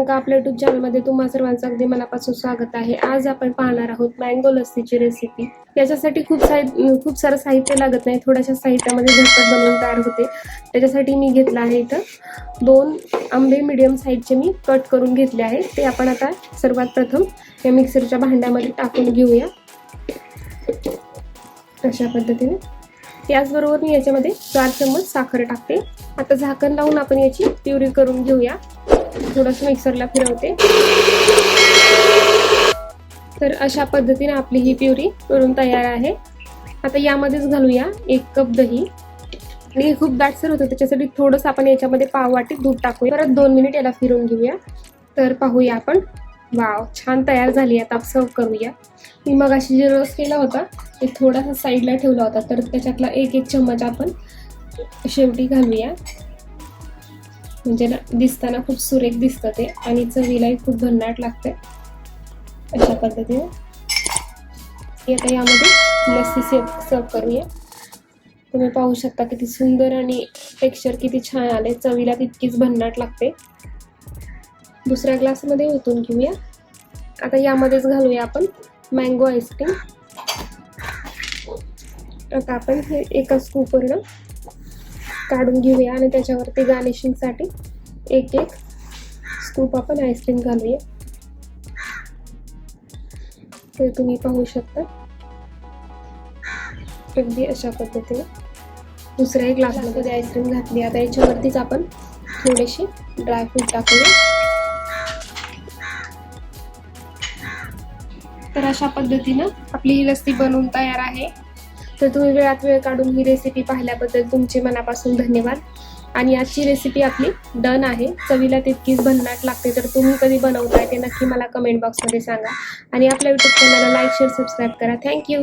बघा, आपल्या यूट्यूब चॅनलमध्ये तुम्हा सर्वांचं अगदी मनापासून स्वागत आहे। आज आपण पाहणार आहोत मँगो लस्सीची रेसिपी। याच्यासाठी खूप सारं साहित्य लागत नाही, थोड्याशा साहित्यामध्ये झटपट बनवून तयार होते। त्याच्यासाठी मी घेतला आहे इथं 2 आंबे मीडियम साईजचे मी कट करून घेतले आहे। ते आपण आता सर्वात प्रथम या मिक्सरच्या भांड्यामध्ये टाकून घेऊया अशा पद्धतीने। याचबरोबर मी याच्यामध्ये 4 चम्मच साखर टाकते। आता झाकण लावून आपण याची प्युरी करून घेऊया। थोडंसं मिक्सरला फिरवते। तर अशा पद्धतीने आपली ही प्युरी करून तयार आहे। आता यामध्येच घालूया 1 कप दही। आणि खूप दाटसर होतं, त्याच्यासाठी थोडंसं आपण याच्यामध्ये पाव वाटी दूध टाकूया। परत 2 मिनिट याला फिरवून घेऊया। तर पाहूया आपण, वाव, छान तयार झाली। आता सर्व करूया। मी मगाशी जे रस केला होता ते थोडासा साईडला ठेवला होता, तर त्याच्यातला 1 चम्मच आपण शेवटी घालूया। म्हणजे ना दिसताना खूप सुरेख दिसतं ते आणि चवीलाही खूप भन्नाट लागते अशा पद्धतीने। आता यामध्ये लस्सी सर्व करूया। तुम्ही पाहू शकता किती सुंदर आणि टेक्स्चर किती छान आले, चवीला तितकीच भन्नाट लागते। दुसऱ्या ग्लासमध्ये ओतून घेऊया। आता यामध्येच घालूया आपण मँगो आईस्क्रीम। आता आपण हे एका स्कूपवरनं काढून घेऊया आणि त्याच्यावरती गार्निशिंगसाठी 1 स्कूप आपण आईस्क्रीम घालूया। ते तुम्ही पाहू शकता अगदी अशा पद्धतीने। दुसऱ्या ग्लासमध्ये आईस्क्रीम घातली। आता याच्यावरतीच आपण थोडेसे ड्रायफ्रूट टाकूया। तर अशा पद्धतीनं आपली ही लस्सी बनवून तयार आहे। तर तुम्ही वेळात वेळ काढून ही रेसिपी पाहिल्याबद्दल तुमचे मनापासून धन्यवाद। आणि आजची रेसिपी आपली डन आहे। चवीला तितकीच भन्नाट लागते। तर तुम्ही कधी बनवताय ते नक्की मला कमेंट बॉक्समध्ये सांगा। आणि आपल्या यूट्यूब चॅनलला लाईक, शेअर, सबस्क्राईब करा। थँक्यू।